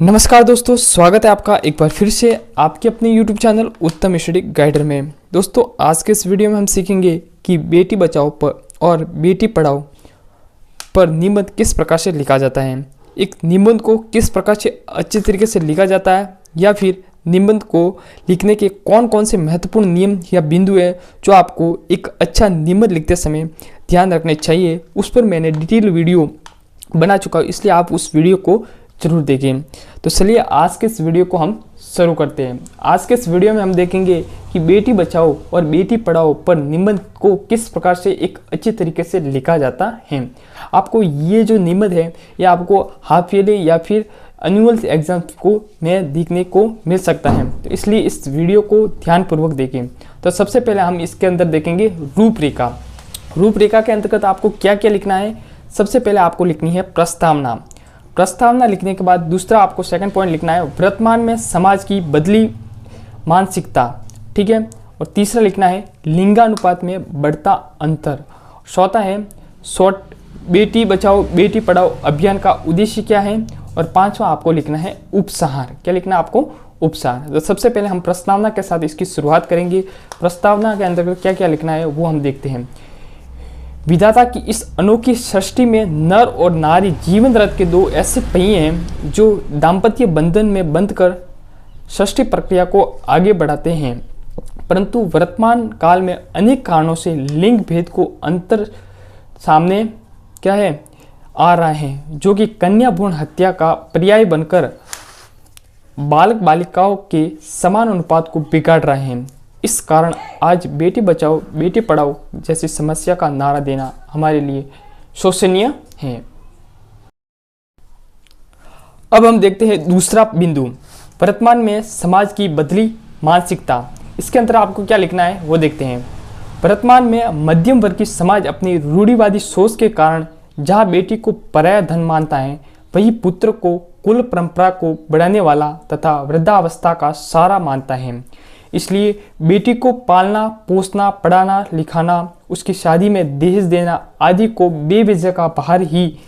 नमस्कार दोस्तों, स्वागत है आपका एक बार फिर से आपके अपने YouTube चैनल उत्तम स्टडी गाइडर में। दोस्तों, आज के इस वीडियो में हम सीखेंगे कि बेटी बचाओ पर और बेटी पढ़ाओ पर निबंध किस प्रकार से लिखा जाता है, एक निबंध को किस प्रकार से अच्छे तरीके से लिखा जाता है, या फिर निबंध को लिखने के कौन कौन से महत्वपूर्ण नियम या बिंदु है जो आपको एक अच्छा निबंध लिखते समय ध्यान रखने चाहिए। उस पर मैंने डिटेल वीडियो बना चुका हूँ, इसलिए आप उस वीडियो को जरूर देखें। तो चलिए आज के इस वीडियो को हम शुरू करते हैं। आज के इस वीडियो में हम देखेंगे कि बेटी बचाओ और बेटी पढ़ाओ पर निबंध को किस प्रकार से एक अच्छे तरीके से लिखा जाता है। आपको ये जो निबंध है ये आपको हाफ ईयरली या फिर एनुअल एग्जाम को में देखने को मिल सकता है, तो इसलिए इस वीडियो को ध्यानपूर्वक देखें। तो सबसे पहले हम इसके अंदर देखेंगे रूपरेखा। रूपरेखा के अंतर्गत आपको क्या क्या लिखना है। सबसे पहले आपको लिखनी है प्रस्तावना। प्रस्तावना लिखने के बाद दूसरा आपको सेकंड पॉइंट लिखना है वर्तमान में समाज की बदली मानसिकता, ठीक है। और तीसरा लिखना है लिंगानुपात में बढ़ता अंतर। चौथा है शॉर्ट बेटी बचाओ बेटी पढ़ाओ अभियान का उद्देश्य क्या है। और पांचवा आपको लिखना है उपसंहार। क्या लिखना है आपको? उपसंहार। तो सबसे पहले हम प्रस्तावना के साथ इसकी शुरुआत करेंगे। प्रस्तावना के अंतर्गत क्या क्या लिखना है वो हम देखते हैं। विधाता की इस अनोखी सृष्टि में नर और नारी जीवन रथ के दो ऐसे पहिए हैं जो दाम्पत्य बंधन में बंधकर सृष्टि प्रक्रिया को आगे बढ़ाते हैं, परंतु वर्तमान काल में अनेक कारणों से लिंग भेद को अंतर सामने क्या है आ रहा है, जो कि कन्या भ्रूण हत्या का पर्याय बनकर बालक बालिकाओं के समान अनुपात को बिगाड़ रहे हैं। इस कारण आज बेटी बचाओ बेटी पढ़ाओ जैसी समस्या का नारा देना हमारे लिए शोचनीय है। अब हम देखते हैं दूसरा बिंदु, वर्तमान में समाज की बदली मानसिकता। इसके अंदर आपको क्या लिखना है वो देखते हैं। वर्तमान में मध्यम वर्ग की समाज अपनी रूढ़िवादी सोच के कारण जहां बेटी को पराया धन मानता है, वही पुत्र को कुल परंपरा को बढ़ाने वाला तथा वृद्धावस्था का सहारा मानता है। इसलिए बेटी को पालना पोसना पढ़ाना लिखाना उसकी शादी में दहेज देना आदि को बेवजह का भार ही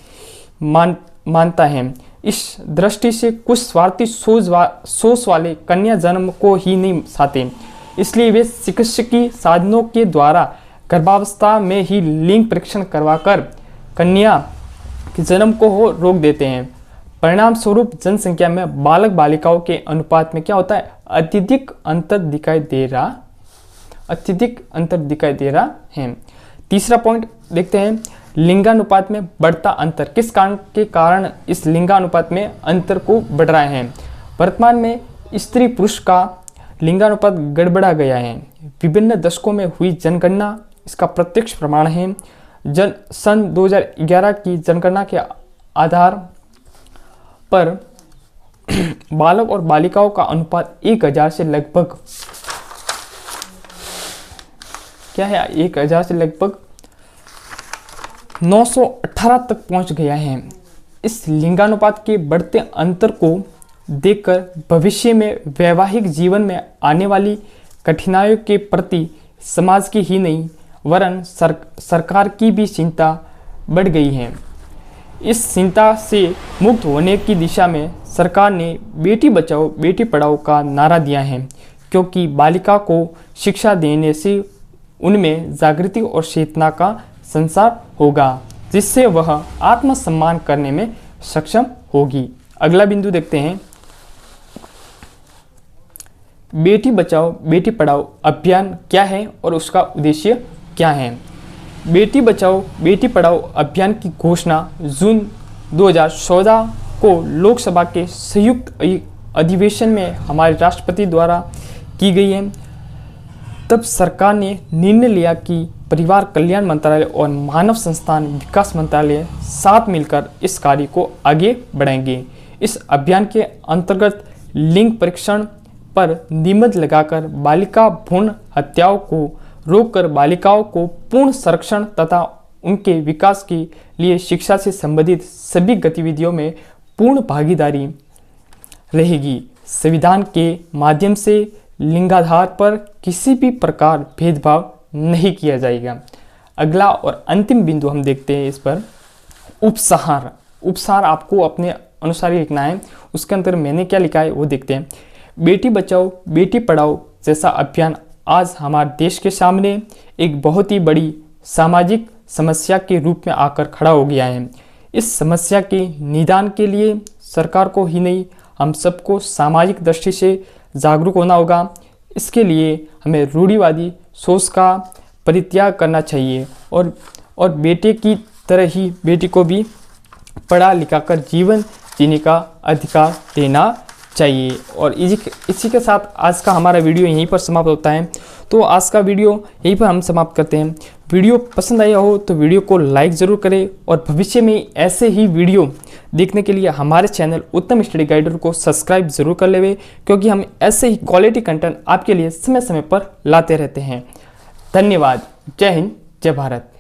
मानता है। इस दृष्टि से कुछ स्वार्थी सोच वाले कन्या जन्म को ही नहीं चाहते, इसलिए वे चिकित्सकीय साधनों के द्वारा गर्भावस्था में ही लिंग परीक्षण करवाकर कन्या के जन्म को रोक देते हैं। परिणाम स्वरूप जनसंख्या में बालक बालिकाओं के अनुपात में क्या होता है? अत्यधिक अंतर दिखाई दे रहा है। तीसरा पॉइंट देखते हैं लिंगानुपात में बढ़ता अंतर। किस कारण के कारण इस लिंगानुपात में अंतर को बढ़ रहा है? वर्तमान में स्त्री पुरुष का लिंगानुपात गड़बड़ा गया है। विभिन्न दशकों में हुई जनगणना इसका प्रत्यक्ष प्रमाण है। सन 2011 की जनगणना के आधार पर बालक और बालिकाओं का अनुपात 1000 से लगभग क्या है? 1000 से लगभग 918 तक पहुंच गया है। इस लिंगानुपात के बढ़ते अंतर को देखकर भविष्य में वैवाहिक जीवन में आने वाली कठिनाइयों के प्रति समाज की ही नहीं वरन सरकार की भी चिंता बढ़ गई है। इस चिंता से मुक्त होने की दिशा में सरकार ने बेटी बचाओ बेटी पढ़ाओ का नारा दिया है, क्योंकि बालिका को शिक्षा देने से उनमें जागृति और चेतना का संचार होगा, जिससे वह आत्मसम्मान करने में सक्षम होगी। अगला बिंदु देखते हैं बेटी बचाओ बेटी पढ़ाओ अभियान क्या है और उसका उद्देश्य क्या है। बेटी बचाओ बेटी पढ़ाओ अभियान की घोषणा जून 2014 को लोकसभा के संयुक्त अधिवेशन में हमारे राष्ट्रपति द्वारा की गई है। तब सरकार ने निर्णय लिया कि परिवार कल्याण मंत्रालय और मानव संस्थान विकास मंत्रालय साथ मिलकर इस कार्य को आगे बढ़ाएंगे। इस अभियान के अंतर्गत लिंग परीक्षण पर निबंध लगाकर बालिका भ्रूण हत्याओं को रोककर बालिकाओं को पूर्ण संरक्षण तथा उनके विकास के लिए शिक्षा से संबंधित सभी गतिविधियों में पूर्ण भागीदारी रहेगी। संविधान के माध्यम से लिंगाधार पर किसी भी प्रकार भेदभाव नहीं किया जाएगा। अगला और अंतिम बिंदु हम देखते हैं इस पर उपसंहार। उपसंहार आपको अपने अनुसार ही लिखना है। उसके अंदर मैंने क्या लिखा है वो देखते हैं। बेटी बचाओ बेटी पढ़ाओ जैसा अभियान आज हमारे देश के सामने एक बहुत ही बड़ी सामाजिक समस्या के रूप में आकर खड़ा हो गया है। इस समस्या के निदान के लिए सरकार को ही नहीं, हम सबको सामाजिक दृष्टि से जागरूक होना होगा। इसके लिए हमें रूढ़िवादी सोच का परित्याग करना चाहिए और बेटे की तरह ही बेटी को भी पढ़ा लिखा कर जीवन जीने का अधिकार देना चाहिए। और इसी के साथ आज का हमारा वीडियो यहीं पर समाप्त होता है। तो आज का वीडियो यहीं पर हम समाप्त करते हैं। वीडियो पसंद आया हो तो वीडियो को लाइक ज़रूर करें और भविष्य में ऐसे ही वीडियो देखने के लिए हमारे चैनल उत्तम स्टडी गाइडर को सब्सक्राइब जरूर कर लेवे, क्योंकि हम ऐसे ही क्वालिटी कंटेंट आपके लिए समय समय पर लाते रहते हैं। धन्यवाद। जय हिंद, जय भारत।